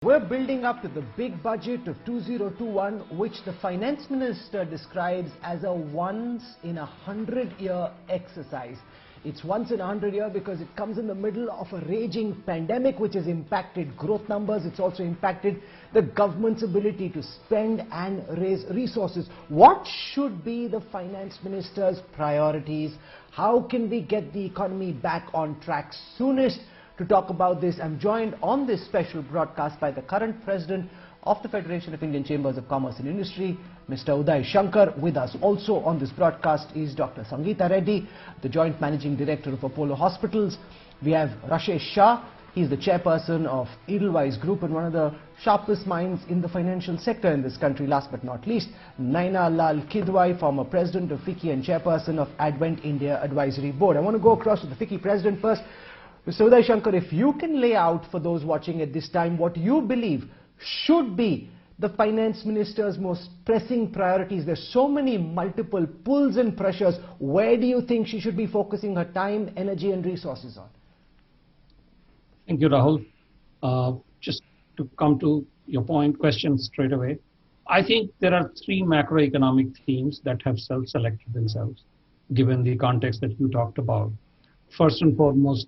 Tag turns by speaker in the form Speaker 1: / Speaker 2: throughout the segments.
Speaker 1: We're building up to the big budget of 2021, which the finance minister describes as a once-in-a-100-year exercise. It's once in a 100-year because it comes in the middle of a raging pandemic which has impacted growth numbers. It's also impacted the government's ability to spend and raise resources. What should be the finance minister's priorities? How can we get the economy back on track soonest? To talk about this, I'm joined on this special broadcast by the current president of the Federation of Indian Chambers of Commerce and Industry, Mr. Uday Shankar. With us also on this broadcast is Dr. Sangita Reddy, the joint managing director of Apollo Hospitals. We have Rashesh Shah. He's the chairperson of Edelweiss Group and one of the sharpest minds in the financial sector in this country. Last but not least, Naina Lal Kidwai, former president of FICCI and chairperson of Advent India Advisory Board. I want to go across to the FICCI president first. Mr. Uday Shankar, if you can lay out for those watching at this time what you believe should be the finance minister's most pressing priorities. There's so many multiple pulls and pressures. Where do you think she should be focusing her time, energy and resources on?
Speaker 2: Thank you, Rahul. Just to come to your question straight away, I think there are three macroeconomic themes that have self-selected themselves, given the context that you talked about. First and foremost,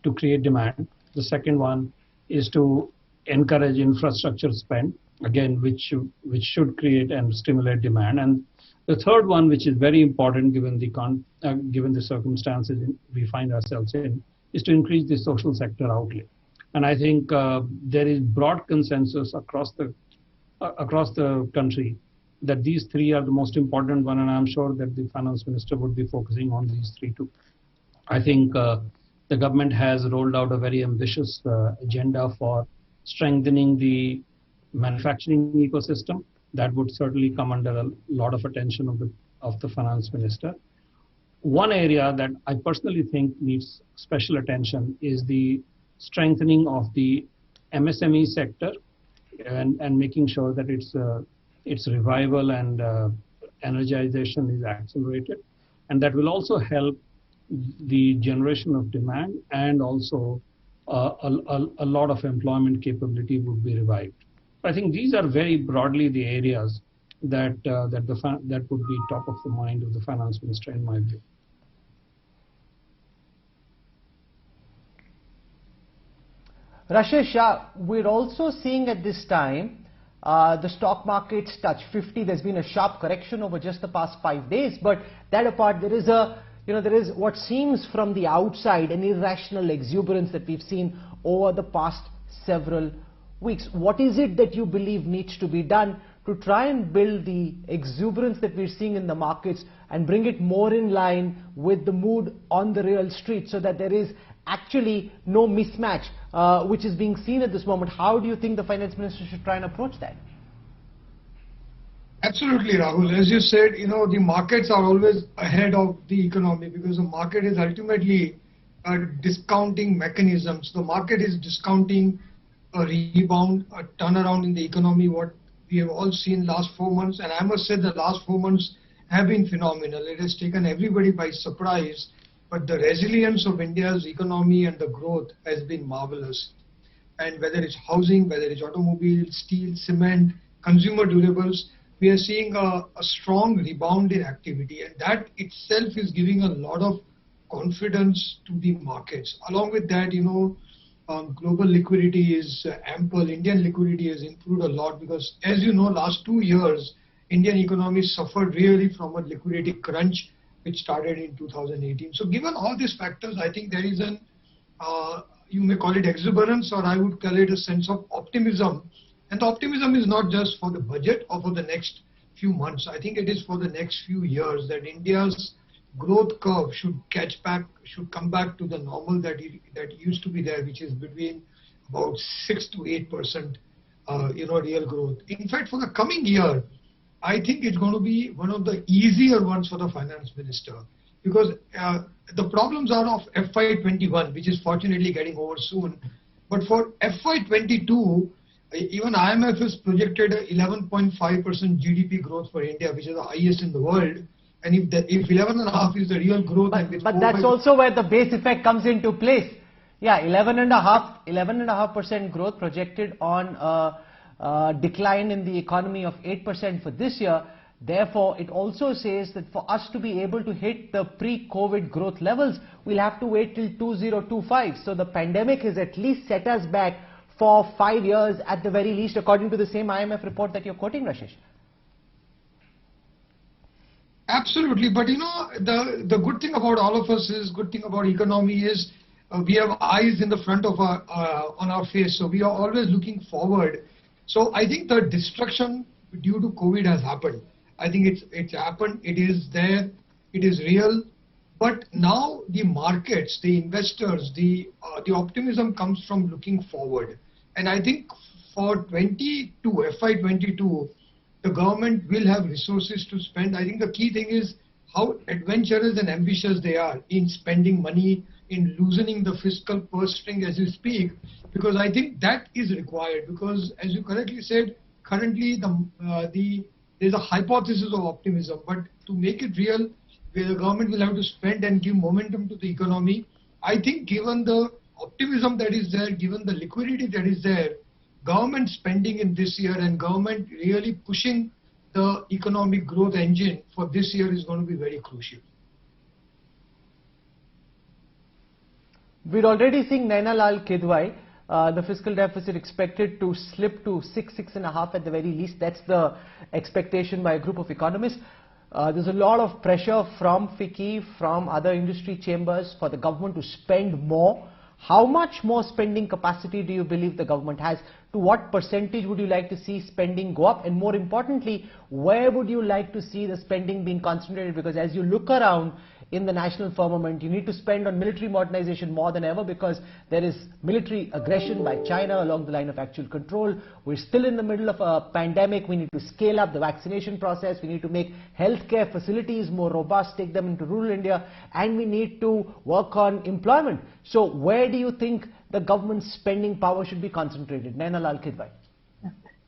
Speaker 2: to create demand. The second one is to encourage infrastructure spend, again, which should create and stimulate demand. And the third one, which is very important given the circumstances we find ourselves in, is to increase the social sector outlay. And I think there is broad consensus across the country that these three are the most important one, and I'm sure that the finance minister would be focusing on these three too. I think the government has rolled out a very ambitious agenda for strengthening the manufacturing ecosystem. That would certainly come under a lot of attention of the finance minister. One area that I personally think needs special attention is the strengthening of the MSME sector and making sure that its revival and energization is accelerated. And that will also help the generation of demand, and also a lot of employment capability would be revived. I think these are very broadly the areas that would be top of the mind of the finance minister, in my view.
Speaker 1: Rashesh Shah, we're also seeing at this time the stock markets touch 50. There's been a sharp correction over just the past 5 days, but that apart, there is what seems from the outside an irrational exuberance that we've seen over the past several weeks. What is it that you believe needs to be done to try and build the exuberance that we're seeing in the markets and bring it more in line with the mood on the real street, so that there is actually no mismatch which is being seen at this moment? How do you think the finance minister should try and approach that?
Speaker 3: Absolutely, Rahul. As you said, the markets are always ahead of the economy because the market is ultimately a discounting mechanism. So the market is discounting a rebound, a turnaround in the economy, what we have all seen last 4 months. And I must say the last 4 months have been phenomenal. It has taken everybody by surprise, but the resilience of India's economy and the growth has been marvelous. And whether it's housing, whether it's automobile, steel, cement, consumer durables, we are seeing a strong rebound in activity, and that itself is giving a lot of confidence to the markets. Along with that, global liquidity is ample. Indian liquidity has improved a lot because, as you know, last 2 years, Indian economy suffered really from a liquidity crunch which started in 2018. So given all these factors, I think there is you may call it exuberance, or I would call it a sense of optimism. And the optimism is not just for the budget or for the next few months. I think it is for the next few years that India's growth curve should come back to the normal that used to be there, which is between about 6 to 8%, real growth. In fact, for the coming year, I think it's going to be one of the easier ones for the finance minister, because the problems are of FY21, which is fortunately getting over soon. But for FY22, even IMF has projected a 11.5% GDP growth for India, which is the highest in the world. And if 11.5 is the real growth,
Speaker 1: but that's also where the base effect comes into place. Yeah, 11.5% growth projected on decline in the economy of 8% for this year. Therefore, it also says that for us to be able to hit the pre-COVID growth levels, we'll have to wait till 2025. So the pandemic has at least set us back for 5 years at the very least, according to the same IMF report that you're quoting, Rashesh.
Speaker 3: Absolutely, but you know, the good thing about all of us is, good thing about economy is we have eyes in the front of our on our face, so we are always looking forward. So I think the destruction due to COVID has happened. I think it's happened. It is there. It is real. But now the markets, the investors, the optimism comes from looking forward. And I think for FY22, the government will have resources to spend. I think the key thing is how adventurous and ambitious they are in spending money, in loosening the fiscal purse string as you speak, because I think that is required. Because as you correctly said, currently there's a hypothesis of optimism, but to make it real, where the government will have to spend and give momentum to the economy. I think given the optimism that is there, given the liquidity that is there, government spending in this year and government really pushing the economic growth engine for this year is going to be very crucial.
Speaker 1: We're already seeing Naina Lal Kidwai, the fiscal deficit expected to slip to 6.5 at the very least. That's the expectation by a group of economists. There's a lot of pressure from FICCI, from other industry chambers for the government to spend more. How much more spending capacity do you believe the government has? To what percentage would you like to see spending go up? And more importantly, where would you like to see the spending being concentrated? Because as you look around in the national firmament, you need to spend on military modernization more than ever, because there is military aggression by China along the line of actual control. We're still in the middle of a pandemic. We need to scale up the vaccination process. We need to make healthcare facilities more robust, take them into rural India, and we need to work on employment. So where do you think the government's spending power should be concentrated? Naina Lal Kidwai.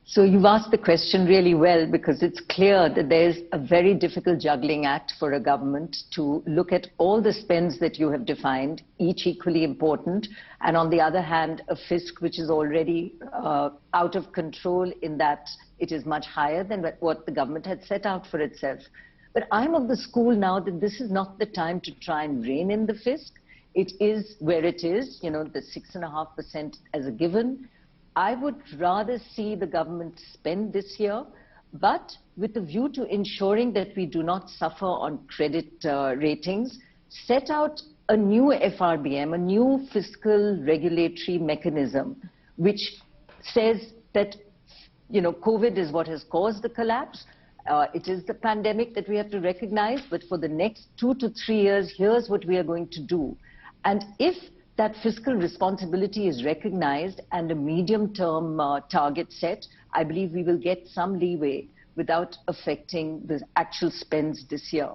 Speaker 4: So you've asked the question really well, because it's clear that there's a very difficult juggling act for a government to look at all the spends that you have defined, each equally important, and on the other hand, a fisc which is already out of control in that it is much higher than what the government had set out for itself. But I'm of the school now that this is not the time to try and rein in the fisc. It is where it is, you know, the 6.5% as a given. I would rather see the government spend this year, but with a view to ensuring that we do not suffer on credit ratings, set out a new FRBM, a new fiscal regulatory mechanism, which says that, you know, COVID is what has caused the collapse. It is the pandemic that we have to recognize, but for the next 2 to 3 years, here's what we are going to do. And if that fiscal responsibility is recognized and a medium-term target set, I believe we will get some leeway without affecting the actual spends this year.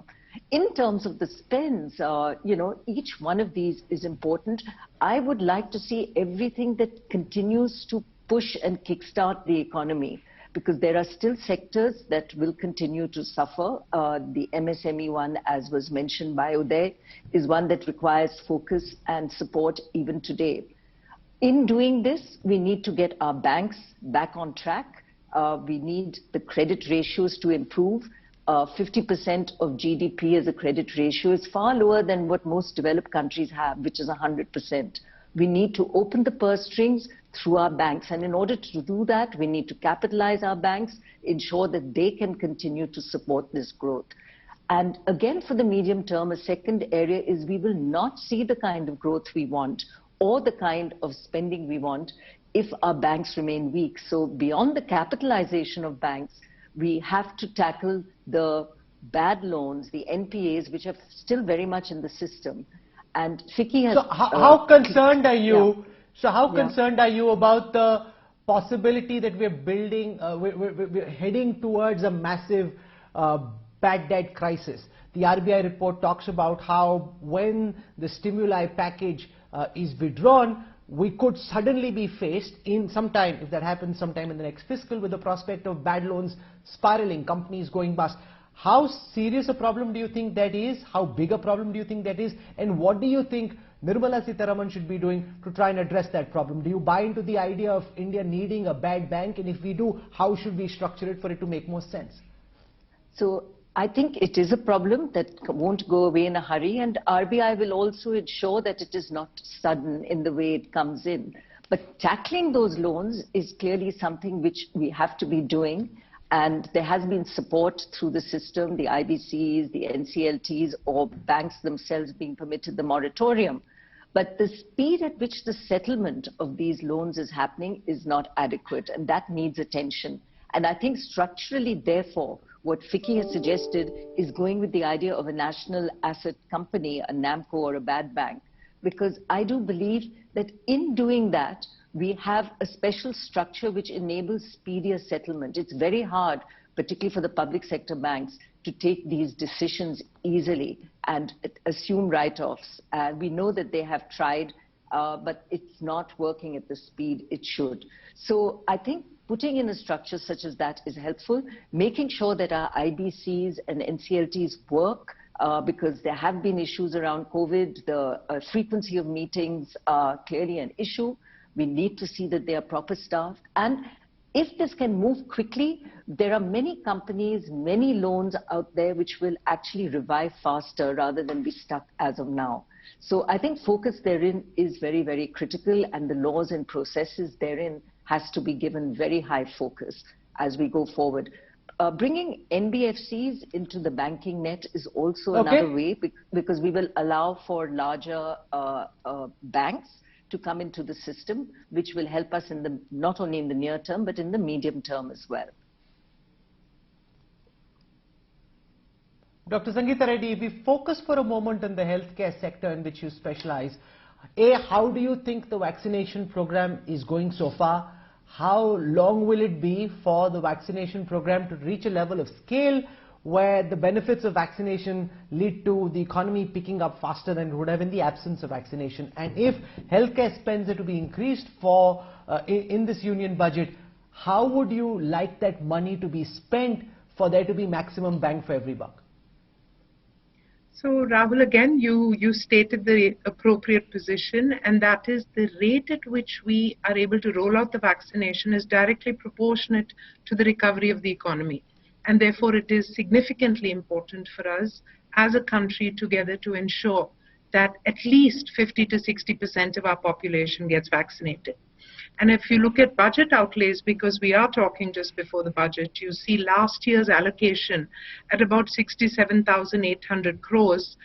Speaker 4: In terms of the spends, you know, each one of these is important. I would like to see everything that continues to push and kickstart the economy, because there are still sectors that will continue to suffer. The MSME one, as was mentioned by Uday, is one that requires focus and support even today. In doing this, we need to get our banks back on track. We need the credit ratios to improve. 50% of GDP as a credit ratio is far lower than what most developed countries have, which is 100%. We need to open the purse strings through our banks. And in order to do that, we need to capitalize our banks, ensure that they can continue to support this growth. And again, for the medium term, a second area is we will not see the kind of growth we want or the kind of spending we want if our banks remain weak. So beyond the capitalization of banks, we have to tackle the bad loans, the NPAs, which are still very much in the system. And FICCI has...
Speaker 1: So how concerned are you? Yeah. So how concerned are you about the possibility that we're building, we're heading towards a massive bad debt crisis? The RBI report talks about how when the stimuli package is withdrawn, we could suddenly be faced in some time, if that happens sometime in the next fiscal, with the prospect of bad loans spiraling, companies going bust. How serious a problem do you think that is? How big a problem do you think that is? And what do you think Nirmala Sitharaman should be doing to try and address that problem? Do you buy into the idea of India needing a bad bank? And if we do, how should we structure it for it to make more sense?
Speaker 4: So I think it is a problem that won't go away in a hurry, and RBI will also ensure that it is not sudden in the way it comes in. But tackling those loans is clearly something which we have to be doing, and there has been support through the system, the IBCs, the NCLTs, or banks themselves being permitted the moratorium. But the speed at which the settlement of these loans is happening is not adequate, and that needs attention. And I think structurally, therefore, what FICCI has suggested is going with the idea of a national asset company, a NAMCO or a bad bank, because I do believe that in doing that, we have a special structure which enables speedier settlement. It's very hard, particularly for the public sector banks, to take these decisions easily and assume write-offs. And we know that they have tried, but it's not working at the speed it should. So I think putting in a structure such as that is helpful, making sure that our IBCs and NCLTs work, because there have been issues around COVID. The frequency of meetings are clearly an issue. We need to see that they are proper staffed. And if this can move quickly, there are many companies, many loans out there which will actually revive faster rather than be stuck as of now. So I think focus therein is very, very critical, and the laws and processes therein has to be given very high focus as we go forward. Bringing NBFCs into the banking net is also another way, because we will allow for larger banks to come into the system, which will help us in the, not only in the near term, but in the medium term as well.
Speaker 1: Dr. Sangita Reddy, if we focus for a moment on the healthcare sector in which you specialize, A, how do you think the vaccination program is going so far? How long will it be for the vaccination program to reach a level of scale where the benefits of vaccination lead to the economy picking up faster than it would have in the absence of vaccination? And if healthcare spends are to be increased for in this union budget, how would you like that money to be spent for there to be maximum bang for every buck?
Speaker 5: So Rahul, again, you stated the appropriate position, and that is the rate at which we are able to roll out the vaccination is directly proportionate to the recovery of the economy. And therefore, it is significantly important for us as a country together to ensure that at least 50 to 60% of our population gets vaccinated. And if you look at budget outlays, because we are talking just before the budget, you see last year's allocation at about 67,800 crores.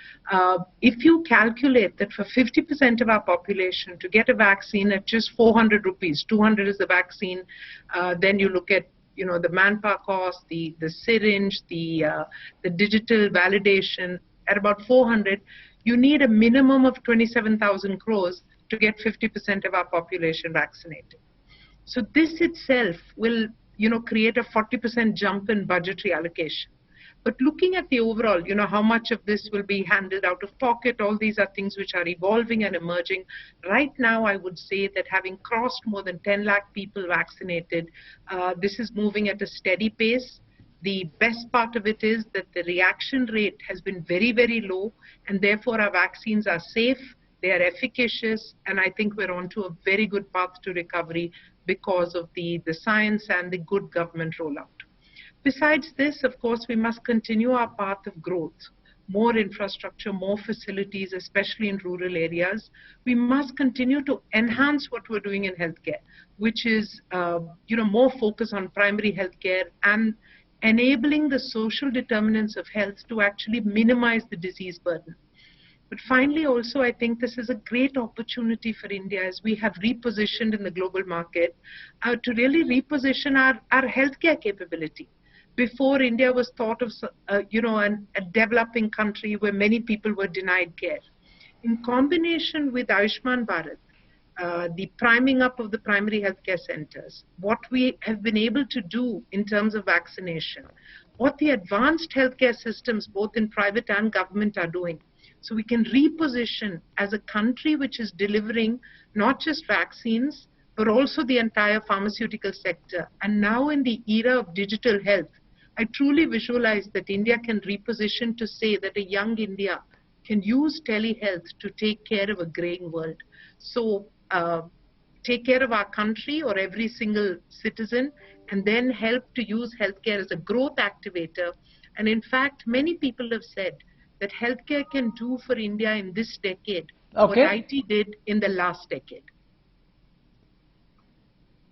Speaker 5: If you calculate that for 50% of our population to get a vaccine at just 400 rupees, 200 is the vaccine, then you look at the manpower cost, the syringe, the digital validation at about 400, you need a minimum of 27,000 crores to get 50% of our population vaccinated. So this itself will, create a 40% jump in budgetary allocation. But looking at the overall, how much of this will be handled out of pocket, all these are things which are evolving and emerging. Right now, I would say that having crossed more than 10 lakh people vaccinated, this is moving at a steady pace. The best part of it is that the reaction rate has been very, very low, and therefore our vaccines are safe. They are efficacious, and I think we're on to a very good path to recovery because of the science and the good government rollout. Besides this, of course, we must continue our path of growth. More infrastructure, more facilities, especially in rural areas. We must continue to enhance what we're doing in healthcare, which is, more focus on primary healthcare and enabling the social determinants of health to actually minimize the disease burden. But finally, also, I think this is a great opportunity for India as we have repositioned in the global market to really reposition our healthcare capability. Before, India was thought of, a developing country where many people were denied care. In combination with Ayushman Bharat, the priming up of the primary healthcare centers, what we have been able to do in terms of vaccination, what the advanced healthcare systems, both in private and government, are doing. So we can reposition as a country which is delivering not just vaccines, but also the entire pharmaceutical sector. And now in the era of digital health, I truly visualize that India can reposition to say that a young India can use telehealth to take care of a graying world. So take care of our country or every single citizen, and then help to use healthcare as a growth activator. And in fact, many people have said that healthcare can do for India in this decade what
Speaker 1: Okay.
Speaker 5: IT did in the last decade.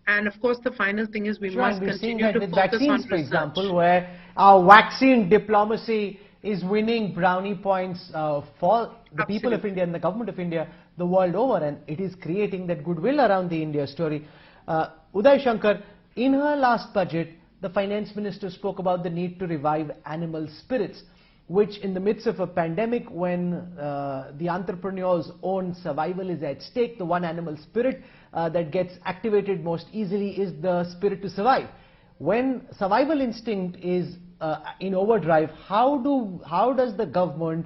Speaker 5: And of course, the final thing is we
Speaker 1: Sure,
Speaker 5: must
Speaker 1: and we're seeing
Speaker 5: continue
Speaker 1: that
Speaker 5: to
Speaker 1: with
Speaker 5: focus on
Speaker 1: vaccines, for
Speaker 5: research.
Speaker 1: example, where our vaccine diplomacy is winning brownie points for the people of
Speaker 5: Absolutely.
Speaker 1: India and the government of India the world over, and it is creating that goodwill around the India story. Uday Shankar, in her last budget, the finance minister spoke about the need to revive animal spirits, which in the midst of a pandemic, when the entrepreneur's own survival is at stake, the one animal spirit that gets activated most easily is the spirit to survive. When survival instinct is in overdrive, how does the government,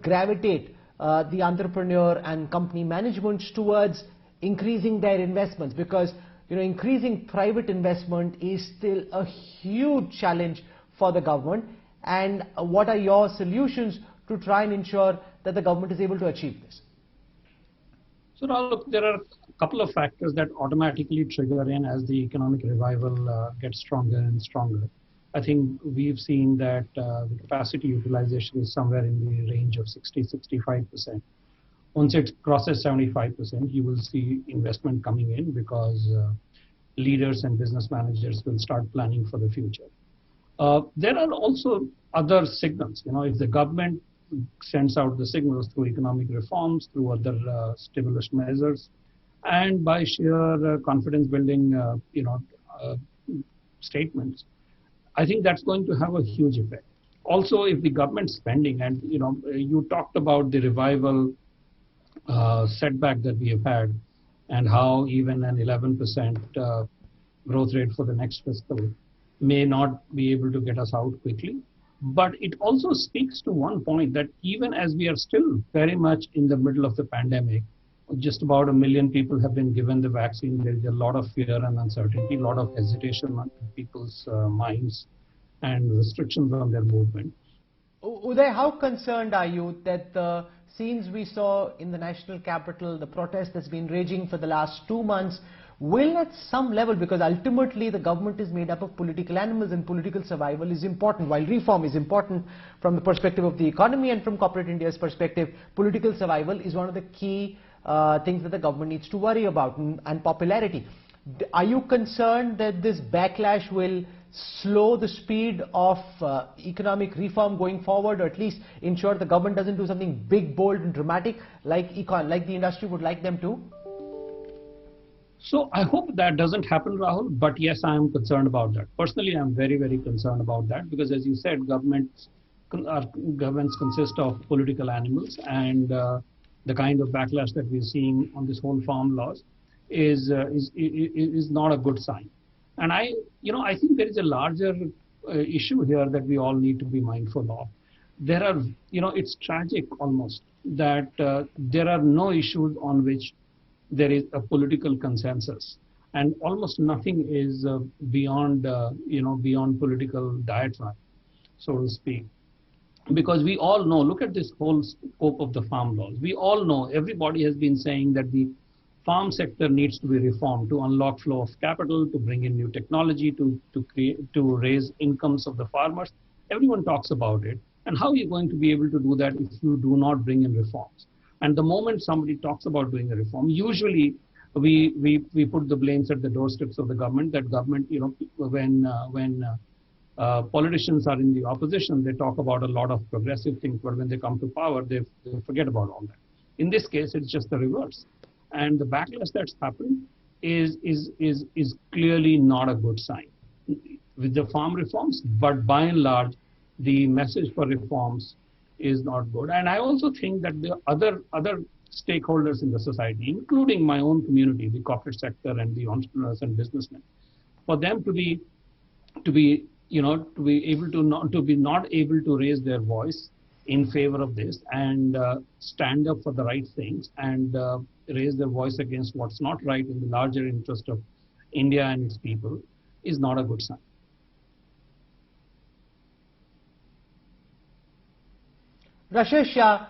Speaker 1: gravitate the entrepreneur and company management towards increasing their investments? Because increasing private investment is still a huge challenge for the government. And what are your solutions to try and ensure that the government is able to achieve this?
Speaker 2: So now, look, there are a couple of factors that automatically trigger in as the economic revival gets stronger and stronger. I think we've seen that the capacity utilization is somewhere in the range of 60–65%. Once it crosses 75%, you will see investment coming in because leaders and business managers will start planning for the future. There are also other signals. If the government sends out the signals through economic reforms, through other stimulus measures, and by sheer confidence-building, statements, I think that's going to have a huge effect. Also, if the government spending, and you talked about the revival setback that we have had, and how even an 11% growth rate for the next fiscal may not be able to get us out quickly. But it also speaks to one point, that even as we are still very much in the middle of the pandemic, just about 1 million people have been given the vaccine. There is a lot of fear and uncertainty, a lot of hesitation on people's minds, and restrictions on their movement.
Speaker 1: Uday, how concerned are you that the scenes we saw in the national capital, the protest that's been raging for the last 2 months, will at some level, because ultimately the government is made up of political animals and political survival is important. While reform is important from the perspective of the economy and from corporate India's perspective, political survival is one of the key things that the government needs to worry about, and popularity. Are you concerned that this backlash will slow the speed of economic reform going forward, or at least ensure the government doesn't do something big, bold and dramatic like the industry would like them to?
Speaker 2: So I hope that doesn't happen, Rahul, but yes, I am concerned about that. Personally, I'm very, very concerned about that, because as you said, governments consist of political animals, and the kind of backlash that we're seeing on this whole farm laws is not a good sign. And I think there is a larger issue here that we all need to be mindful of. There are, it's tragic almost that there are no issues on which there is a political consensus, and almost nothing is beyond political diatribe, so to speak. Because we all know, look at this whole scope of the farm laws. We all know, everybody has been saying that the farm sector needs to be reformed to unlock flow of capital, to bring in new technology, to raise incomes of the farmers. Everyone talks about it. And how are you going to be able to do that if you do not bring in reforms? And the moment somebody talks about doing a reform, usually we put the blames at the doorsteps of the government. That government, when politicians are in the opposition, they talk about a lot of progressive things, but when they come to power, they forget about all that. In this case, it's just the reverse. And the backlash that's happened is clearly not a good sign with the farm reforms, but by and large, the message for reforms is not good. And I also think that the other stakeholders in the society, including my own community, the corporate sector and the entrepreneurs and businessmen, for them to be not able to raise their voice in favor of this and stand up for the right things and raise their voice against what's not right in the larger interest of India and its people is not a good sign.
Speaker 1: Rashesh Shah,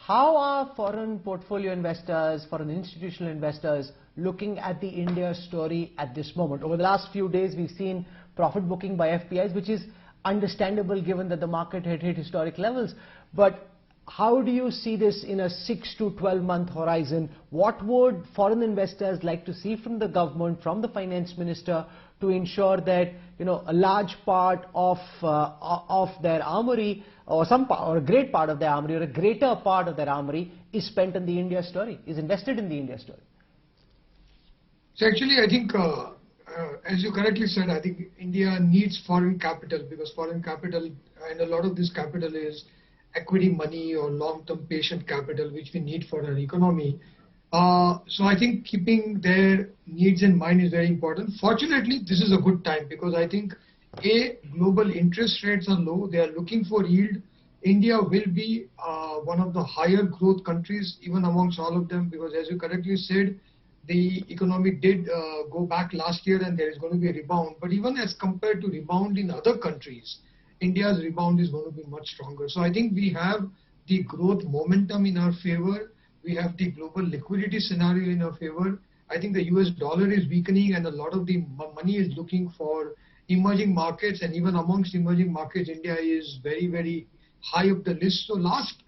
Speaker 1: how are foreign portfolio investors, foreign institutional investors looking at the India story at this moment? Over the last few days, we've seen profit booking by FPIs, which is understandable given that the market had hit historic levels. But how do you see this in a 6 to 12-month horizon? What would foreign investors like to see from the government, from the finance minister, to ensure that a large part of their armory, or a great part of their armory, or a greater part of their armory is spent on the India story, is invested in the India story?
Speaker 3: So actually, I think, as you correctly said, I think India needs foreign capital, because foreign capital, and a lot of this capital is equity money or long-term patient capital, which we need for our economy. So I think keeping their needs in mind is very important. Fortunately, this is a good time, because I think global interest rates are low. They are looking for yield. India will be one of the higher growth countries, even amongst all of them, because as you correctly said, the economy did go back last year and there is going to be a rebound. But even as compared to rebound in other countries, India's rebound is going to be much stronger. So I think we have the growth momentum in our favor. We have the global liquidity scenario in our favor. I think the US dollar is weakening and a lot of the money is looking for emerging markets, and even amongst emerging markets, India is very, very high up the list. So last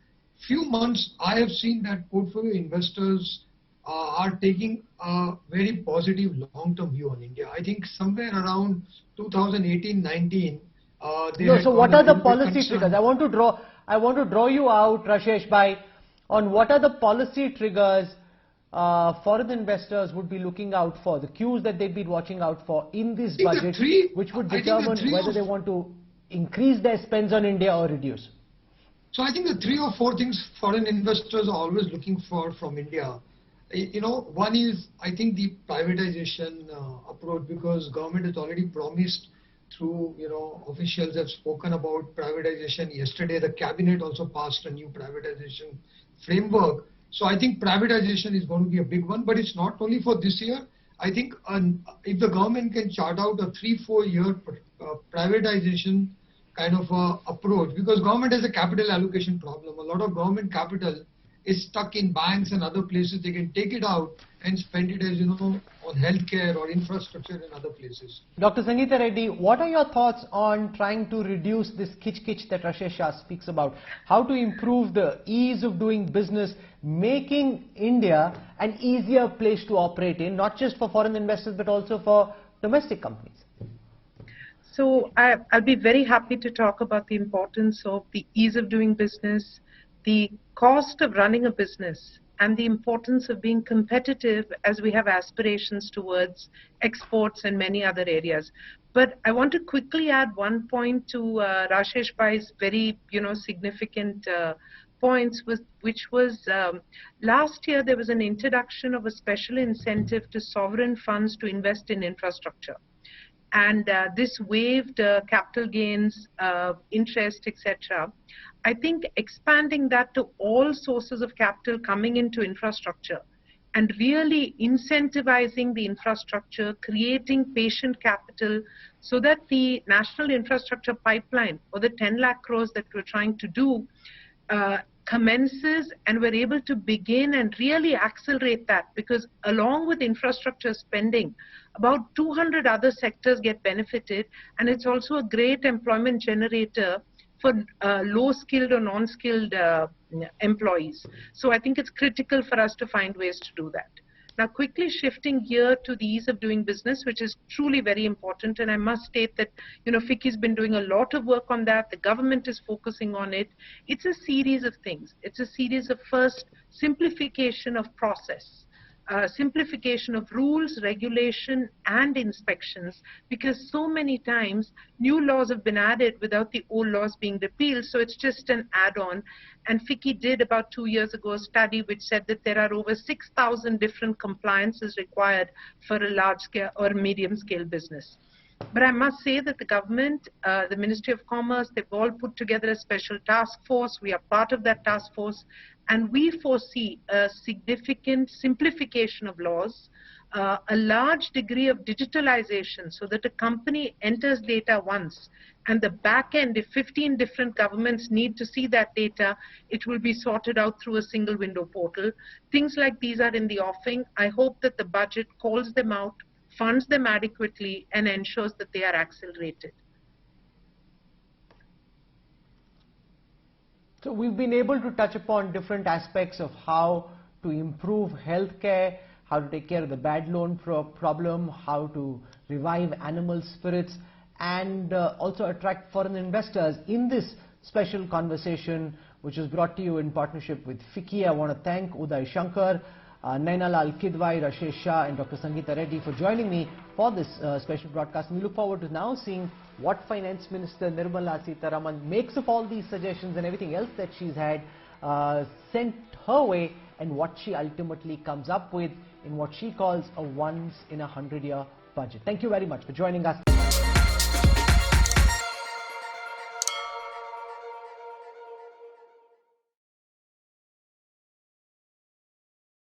Speaker 3: few months, I have seen that portfolio investors are taking a very positive long-term view on India. I think somewhere around 2018-19,
Speaker 1: so what are the policy triggers? I want to draw you out, Rashesh, on what are the policy triggers foreign investors would be looking out for, the cues that they'd be watching out for in this budget, which would determine whether they want to increase their spends on India or reduce.
Speaker 3: So I think the 3 or 4 things foreign investors are always looking for from India. One is, I think, the privatization approach, because government has already promised through, officials have spoken about privatization. Yesterday, the cabinet also passed a new privatization framework. So I think privatization is going to be a big one, but it's not only for this year. I think if the government can chart out a 3-4 year privatization kind of approach, because government has a capital allocation problem. A lot of government capital is stuck in banks and other places. They can take it out and spend it, as on healthcare or infrastructure in other places.
Speaker 1: Dr. Sangita Reddy, what are your thoughts on trying to reduce this kitch that Rashesh Shah speaks about? How to improve the ease of doing business, making India an easier place to operate in, not just for foreign investors, but also for domestic companies?
Speaker 5: So I'll be very happy to talk about the importance of the ease of doing business, the cost of running a business, and the importance of being competitive as we have aspirations towards exports and many other areas. But I want to quickly add one point to Rashesh Bhai's very significant points, which was last year there was an introduction of a special incentive to sovereign funds to invest in infrastructure. And this waived capital gains, interest, etc. I think expanding that to all sources of capital coming into infrastructure and really incentivizing the infrastructure, creating patient capital so that the national infrastructure pipeline, or the 10 lakh crores that we're trying to do, commences, and we're able to begin and really accelerate that, because along with infrastructure spending, about 200 other sectors get benefited, and it's also a great employment generator for low-skilled or non-skilled employees. So I think it's critical for us to find ways to do that. Now, quickly shifting gear to the ease of doing business, which is truly very important, and I must state that FICCI's been doing a lot of work on that. The government is focusing on it. It's a series of things. It's a series of, first, simplification of process. Simplification of rules, regulation, and inspections, because so many times new laws have been added without the old laws being repealed, so it's just an add-on. And FICCI did about 2 years ago a study which said that there are over 6,000 different compliances required for a large-scale or medium-scale business. But I must say that the government, the Ministry of Commerce, they've all put together a special task force. We are part of that task force. And we foresee a significant simplification of laws, a large degree of digitalization so that a company enters data once and the back end, if 15 different governments need to see that data, it will be sorted out through a single window portal. Things like these are in the offing. I hope that the budget calls them out, funds them adequately, and ensures that they are accelerated.
Speaker 1: So we've been able to touch upon different aspects of how to improve healthcare, how to take care of the bad loan problem, how to revive animal spirits, and also attract foreign investors in this special conversation, which is brought to you in partnership with FICCI. I want to thank Uday Shankar, Naina Lal Kidwai, Rashesh Shah, and Dr. Sangita Reddy for joining me for this special broadcast. And we look forward to now seeing what Finance Minister Nirmala Sitharaman makes of all these suggestions and everything else that she's had sent her way, and what she ultimately comes up with in what she calls a once-in-a-100-year budget. Thank you very much for joining us.